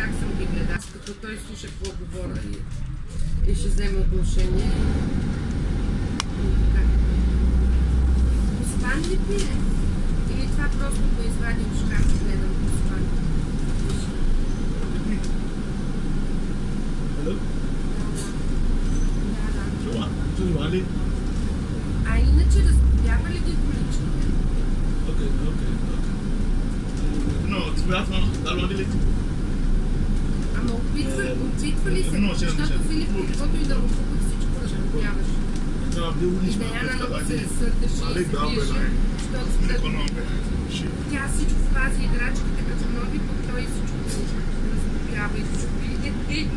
как съм ги гледала, като той слуша какво говоря и ще вземе отношение. Оспан ли пие? Или това просто го извади в шкафа, гледам Оспан? Да. А иначе разбява ли ги количните? Okay. No, това ли? Ама опитва ли се, защото Филип, каквото и да му купи, всичко разкупяваше. И Даяна много се сърдеше и се биеше, защото тя всичко пази играчките като нови, пък той всичко разкупява и чупи.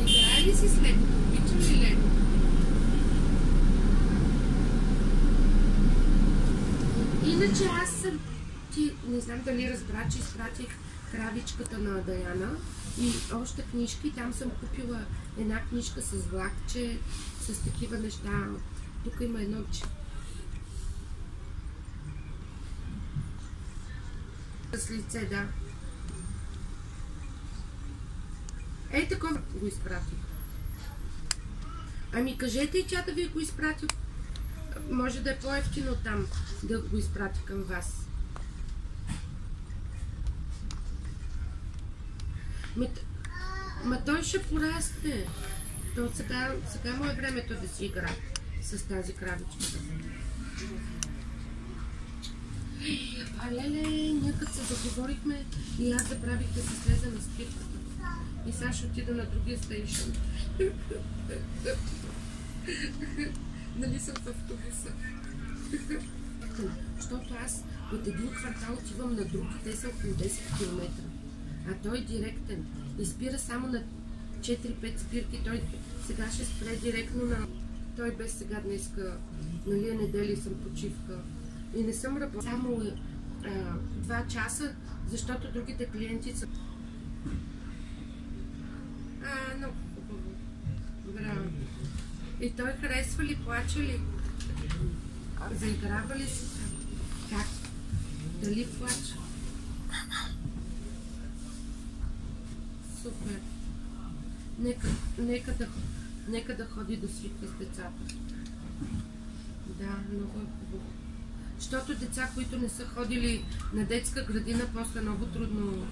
Играе ли си с лего? Обича ли лего? Иначе аз съм... Не знам дали разбра, че изпратих Кравичката на Даяна и още книжки. Там съм купила една книжка с влакче, с такива неща. Тук има едно... С лице, да. Ей, такова го изпратих. Ами кажете и тя да ви го изпрати. Може да е по-ефтино там да го изпрати към вас. Ма той ще порасте. То сега му е времето да си игра с тази кравичка. Леле, ние като се заговорихме и аз забравих да се слезе на спирката. И сега ще отида на другия стейшън. Нали съм в автобуса? Защото аз от един квартал отивам на друг и те са около 10 км. А той е директен. И спира само на 4-5 спирки. Той сега ще спре директно на... Той без сега днеска, нали, недели съм почивка. И не съм работила само 2 часа, защото другите клиенти са... Много хубаво. Браво. И той харесва ли, плаче ли? Заиграва ли си? Как? Дали плаче? Супер. Нека да ходи да свиква с децата. Да, много е хубаво. Защото деца, които не са ходили на детска градина, после много трудно.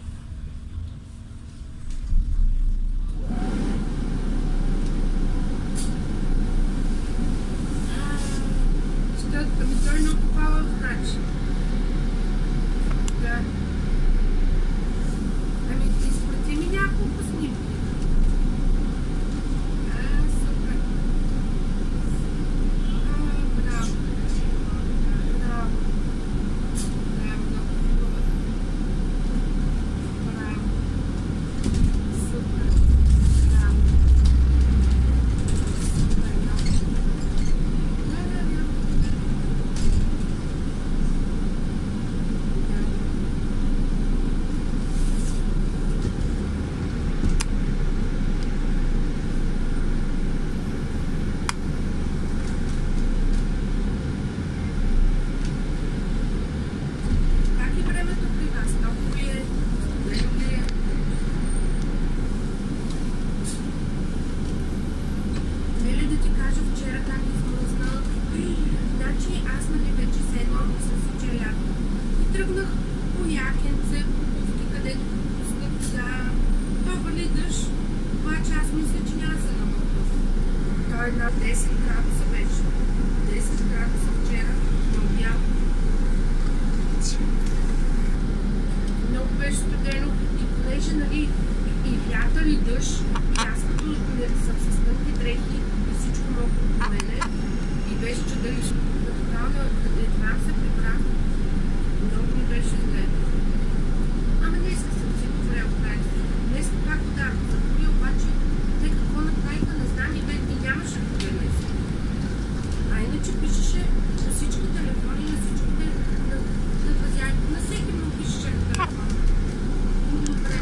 Ами той много палък начин. Да. Ами изпрати ми няколко снимки. Супер. Браво. Браво. Браво, много хубаво. Браво. Супер. Браво. Супер, много. На 10 градуса беше. 10 градуса вчера на обяд. Много беше студено и понеже, нали, и вятър и дъжд, и аз като не съм с тънки дрехи и всичко много от мене и беше чудалично. Натурално, едва се прибрах, много ми беше зле. Ама днес съм си добре оправила. Днес пак ударно заболи, обаче те какво направиха, не знам и нямаше проблем. А иначе пишеше на всички телефони, на всичките на хазяйните, на всеки му пишеше на телефона. Добре,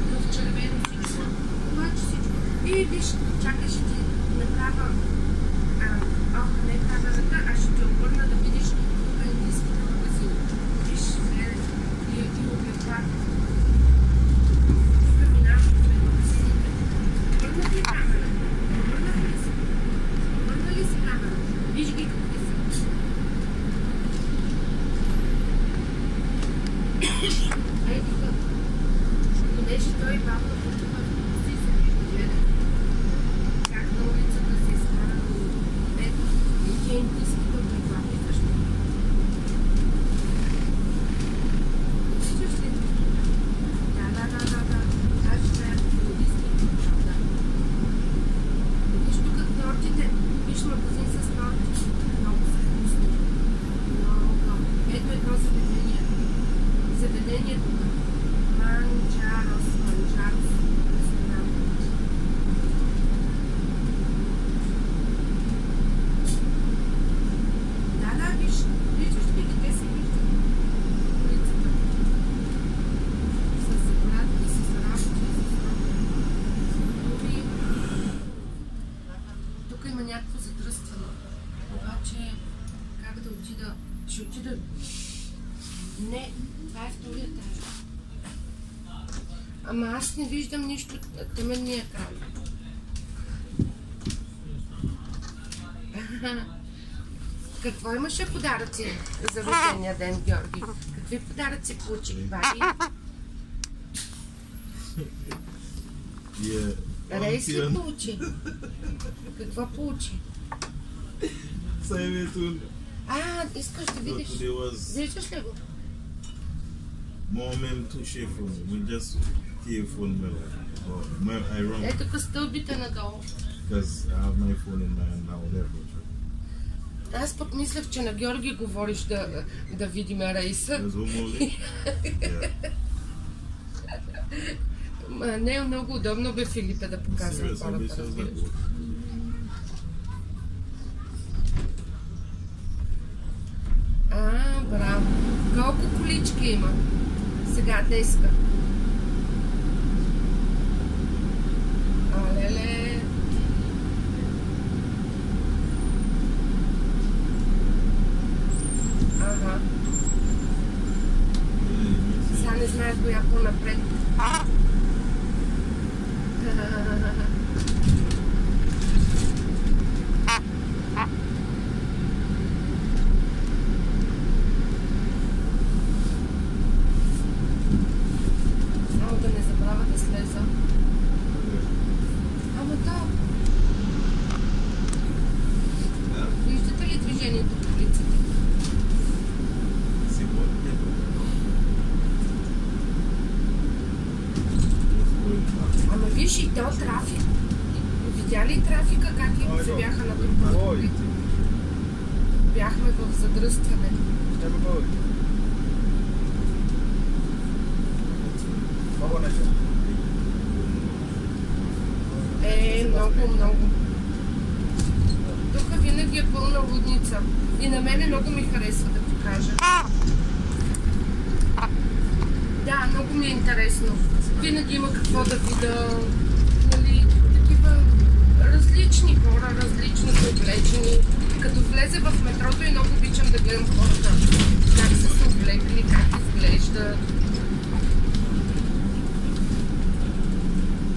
в червено всичко, обаче всичко. И виж, чакай, ще ти направя, не камерата, а ще ти обърна да видиш тук индийските магазини. Виж, Ей, тук. Понеже той бавно пътува си се вижда, как на улицата се изкара ето и кентиските облеклати също. Виждаш ли? Да. Аз живея в Будистки. Да. Виж тук тортите. Виж магазин с торти. Много са вкусни. Много. Ето едно заведение. Заведението на Манджарос ресторант. Да, виждаш ли къде се виждат улицата? С заградки, с работи, с роби. Тук има някакво задръстване. Обаче, как да отида? Ще отида. Не, това е втория етаж. Ама аз не виждам нищо, тъменния край. Какво имаше подаръци за рождения ден, Георги? Какви подаръци получих, баби? Рейс ли получи? Какво получи? Искаш да видиш? Виждаш ли го? Е, тук стълбите надолу. Аз пък мислех, че на Георги говориш да видим рейса. Не е много удобно, бе, Филипе, да показвам хората. Браво. Колко колички има? Сега, днеска. Леле. Ага. Сега не знаеш коя по-напред. Само да не забравя да слеза. Ама то. Виждате ли движението по улицата? Ама виж и то трафик. Видя ли трафика как се бяха натрупали? Бяхме в задръстване. Много. Тук винаги е пълна лудница. И на мене много ми харесва, да ти кажа. Да, много ми е интересно. Винаги има какво да видя. Нали, такива различни хора, различно облечени. Като влезе в метрото и много обичам да гледам хората. Как са се облекли, как изглеждат.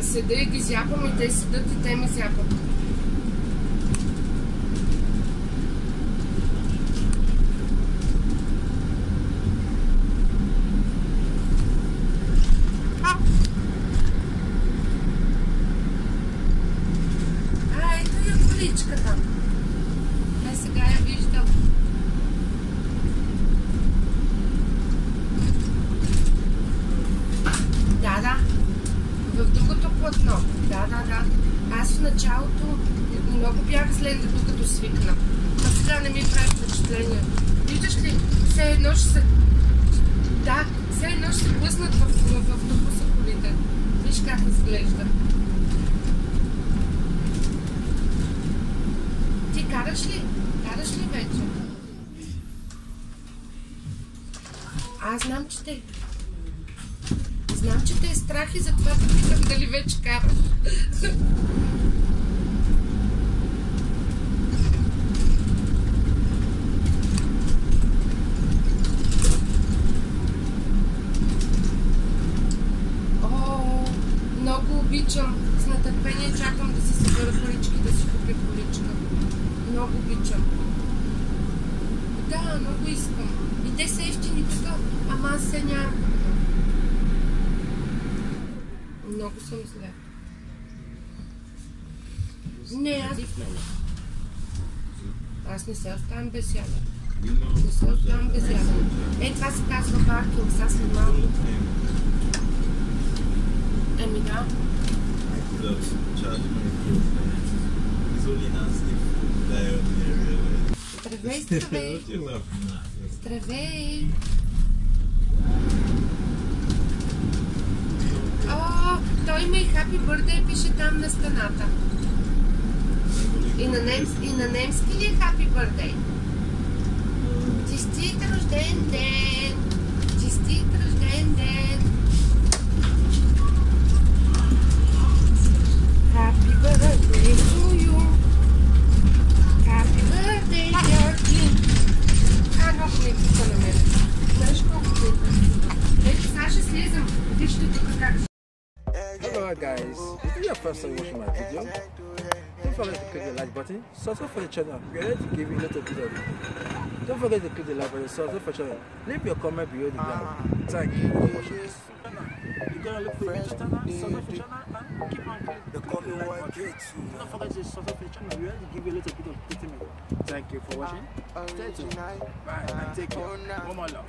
Седа и ги зяпам и те седат и те ме зяпат. Ето я количката. Сега я виждам. Да. В другото платно. Да. Аз в началото много бях зле, докато свикна. А сега не ми прави впечатление. Виждаш ли? Все едно ще се... Да, все едно ще се блъснат в автобуса колите. Виж как изглежда. Ти караш ли? Караш ли вече? Аз знам, че те... Знам, че те е страх и затова те питам дали вече караш. Много обичам. С нетърпение чакам да си събера парички, да си купя количка. Много обичам. Да, много искам. И те са ефтини тук. Ама Сеня. Много съм зле. Не, аз в мене. Аз не се оставам без яда. Не се оставам без яда. Това се казва паркинг, аз не малко. Еми да. Здравей, здравей. Здравей. О, той има и Happy Birthday, пише там на стената. И на немски ли е Happy Birthday? Честит рожден ден! Честит рожден ден! Happy Birthday to you! Happy Birthday, Йорки! Много ми писа на мен. Знаеш колко ми писа? Ето сега ще слизам. Вижте тук как. Hello guys, if this is your first time watching my video, don't forget to click the like button, subscribe for the channel, we are ready to give you a little bit of it. Don't forget to click the like button, subscribe for the channel, leave your comment below the video. Thank you for watching this. You're gonna look for your channel, subscribe for the channel, and keep on clicking the like button. Don't forget to subscribe for the channel, we are ready to give you a little bit of entertainment. Thank you for watching, stay tuned, bye and take care, one more love.